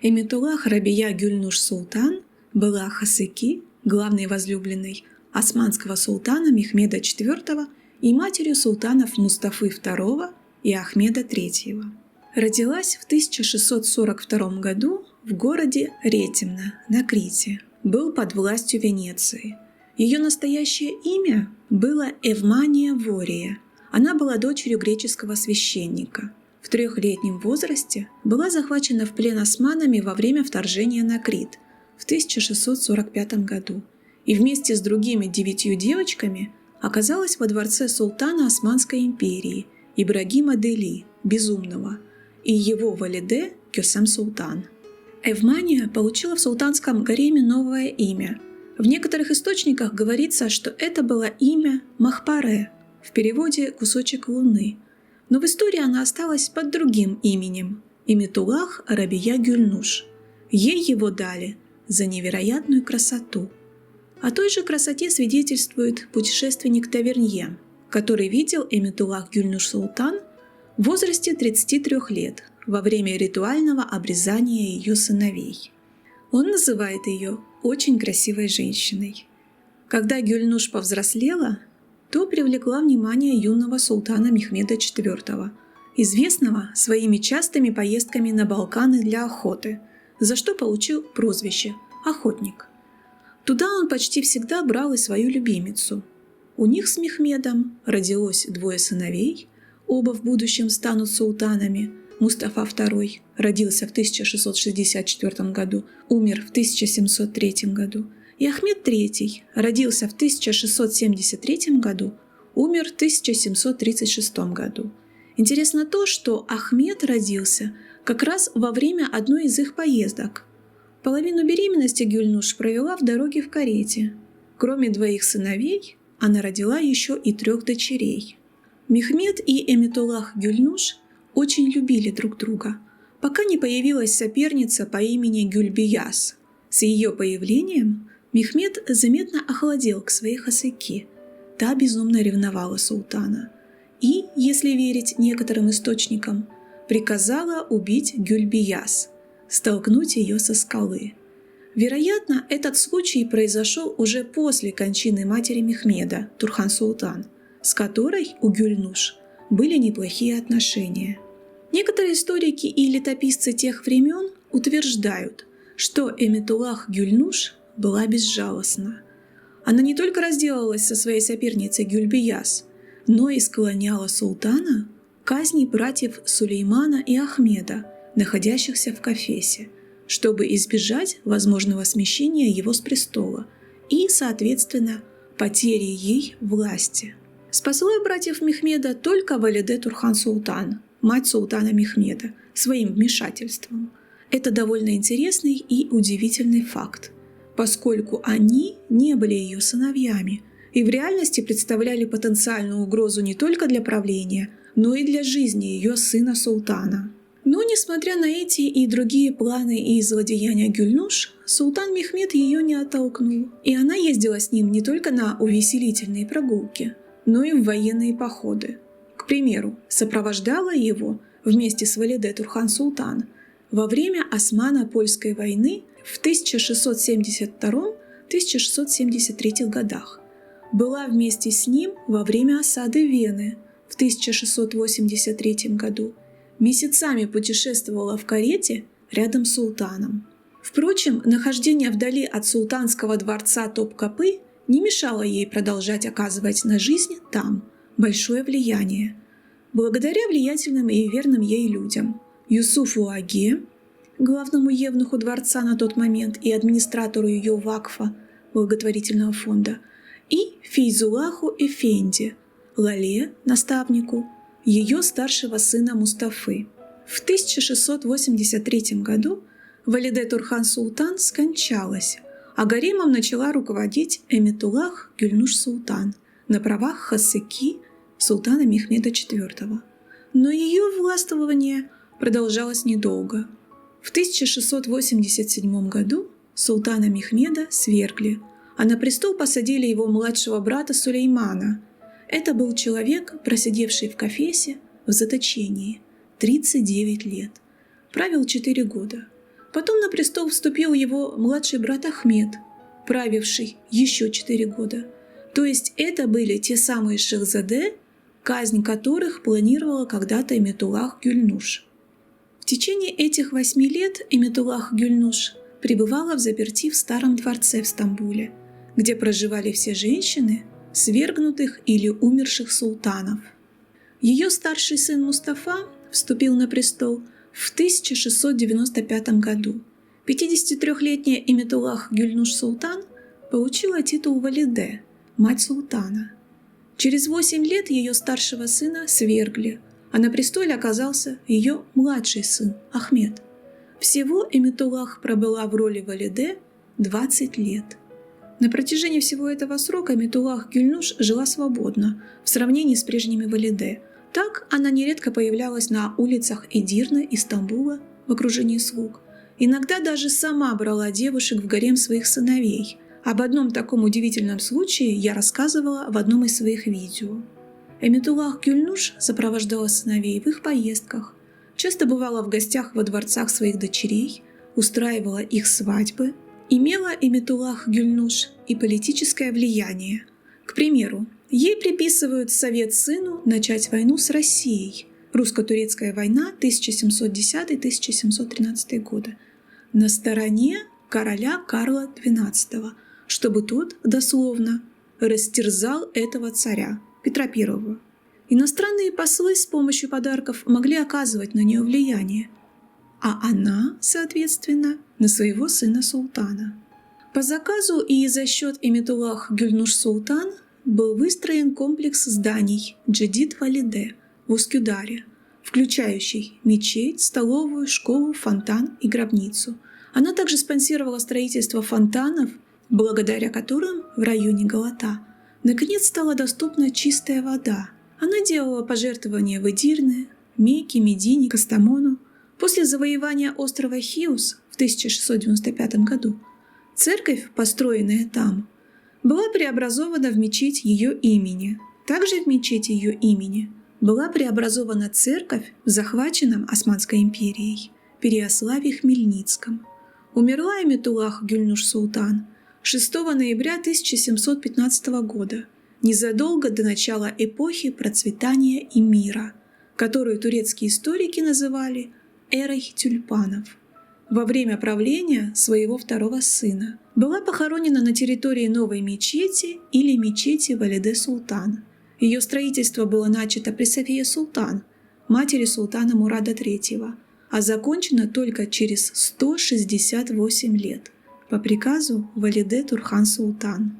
Эмитуллах Рабия Гюльнуш Султан была Хасыки, главной возлюбленной османского султана Мехмеда IV и матерью султанов Мустафы II и Ахмеда III. Родилась в 1642 году в городе Ретимна на Крите, был под властью Венеции. Ее настоящее имя было Эвмания Вория. Она была дочерью греческого священника. В 3-летнем возрасте была захвачена в плен османами во время вторжения на Крит в 1645 году и вместе с другими 9 девочками оказалась во дворце султана Османской империи Ибрагима Дели, Безумного, и его валиде Кёсем Султан. Эвмания получила в султанском гареме новое имя. В некоторых источниках говорится, что это было имя Махпаре, в переводе «кусочек луны», но в истории она осталась под другим именем – Эмитуллах Рабия Гюльнуш. Ей его дали за невероятную красоту. О той же красоте свидетельствует путешественник Тавернье, который видел Эмитуллах Гюльнуш Султан в возрасте 33 лет во время ритуального обрезания ее сыновей. Он называет ее очень красивой женщиной. Когда Гюльнуш повзрослела, то привлекла внимание юного султана Мехмеда IV, известного своими частыми поездками на Балканы для охоты, за что получил прозвище «охотник». Туда он почти всегда брал и свою любимицу. У них с Мехмедом родилось 2 сыновей, оба в будущем станут султанами. Мустафа II родился в 1664 году, умер в 1703 году, и Ахмед III родился в 1673 году, умер в 1736 году. Интересно то, что Ахмед родился как раз во время одной из их поездок. Половину беременности Гюльнуш провела в дороге в карете. Кроме 2 сыновей, она родила еще и 3 дочерей. Мехмед и Эмитуллах Гюльнуш очень любили друг друга, пока не появилась соперница по имени Гюльбияз. С ее появлением Мехмед заметно охладел к своей Хасыки. Та безумно ревновала султана и, если верить некоторым источникам, приказала убить Гюльбияз, столкнуть ее со скалы. Вероятно, этот случай произошел уже после кончины матери Мехмеда, Турхан-Султан, с которой у Гюльнуш были неплохие отношения. Некоторые историки и летописцы тех времен утверждают, что Эмитуллах Гюльнуш была безжалостна. Она не только разделалась со своей соперницей Гюльбияз, но и склоняла султана к казни братьев Сулеймана и Ахмеда, находящихся в Кафесе, чтобы избежать возможного смещения его с престола и, соответственно, потери ей власти. Спасла братьев Мехмеда только валиде Турхан-Султан, мать султана Мехмеда, своим вмешательством. Это довольно интересный и удивительный факт, поскольку они не были ее сыновьями и в реальности представляли потенциальную угрозу не только для правления, но и для жизни ее сына-султана. Но, несмотря на эти и другие планы и злодеяния Гюльнуш, султан Мехмед ее не оттолкнул, и она ездила с ним не только на увеселительные прогулки, но и в военные походы. К примеру, сопровождала его вместе с валиде Турхан-Султан во время Османо-Польской войны в 1672-1673 годах, была вместе с ним во время осады Вены в 1683 году, месяцами путешествовала в карете рядом с султаном. Впрочем, нахождение вдали от султанского дворца Топкапы не мешало ей продолжать оказывать на жизнь там большое влияние. Благодаря влиятельным и верным ей людям Юсуфу Аге, главному евнуху дворца на тот момент и администратору ее вакфа, благотворительного фонда, и Фейзуллаху Эфенди, Лале, наставнику, ее старшего сына Мустафы. В 1683 году валиде Турхан-Султан скончалась, а гаремом начала руководить Эмитуллах Гюльнуш Султан на правах Хасыки султана Мехмеда IV. Но ее властвование продолжалось недолго. В 1687 году султана Мехмеда свергли, а на престол посадили его младшего брата Сулеймана. Это был человек, просидевший в Кафесе в заточении 39 лет. Правил 4 года. Потом на престол вступил его младший брат Ахмед, правивший еще 4 года. То есть это были те самые шахзаде, казнь которых планировала когда-то Эметуллах Гюльнуш. В течение этих 8 лет Эметуллах Гюльнуш пребывала в заперти в Старом дворце в Стамбуле, где проживали все женщины, свергнутых или умерших султанов. Ее старший сын Мустафа вступил на престол в 1695 году. 53-летняя Эметуллах Гюльнуш Султан получила титул валиде, мать султана. Через 8 лет ее старшего сына свергли, а на престоле оказался ее младший сын Ахмед. Всего Эметуллах пробыла в роли валиде 20 лет. На протяжении всего этого срока Эметуллах Гюльнуш жила свободно в сравнении с прежними валиде. Так она нередко появлялась на улицах Эдирны и Стамбула в окружении слуг. Иногда даже сама брала девушек в гарем своих сыновей. Об одном таком удивительном случае я рассказывала в одном из своих видео. Эметуллах Гюльнуш сопровождала сыновей в их поездках, часто бывала в гостях во дворцах своих дочерей, устраивала их свадьбы. Имела Эметуллах Гюльнуш и политическое влияние. К примеру, ей приписывают совет сыну начать войну с Россией, русско-турецкая война 1710-1713 годы, на стороне короля Карла XII, чтобы тот, дословно, растерзал этого царя, Петра I. Иностранные послы с помощью подарков могли оказывать на нее влияние, а она, соответственно, на своего сына-султана. По заказу и за счет Эметуллах Гюльнуш Султан был выстроен комплекс зданий Джадид-Валиде в Ускюдаре, включающий мечеть, столовую, школу, фонтан и гробницу. Она также спонсировала строительство фонтанов, благодаря которым в районе Галата наконец стала доступна чистая вода. Она делала пожертвования в Эдирне, Мекке, Медине, Кастамону. После завоевания острова Хиус в 1695 году церковь, построенная там, была преобразована в мечеть ее имени. Также в мечети ее имени была преобразована церковь в захваченном Османской империей Переяславе-Хмельницком. Умерла Эметуллах Гюльнуш Султан 6 ноября 1715 года, незадолго до начала эпохи процветания и мира, которую турецкие историки называли эрой тюльпанов. Во время правления своего второго сына была похоронена на территории новой мечети или мечети Валиде Султан. Ее строительство было начато при Софии Султан, матери султана Мурада III, а закончено только через 168 лет по приказу Валиде Турхан Султан.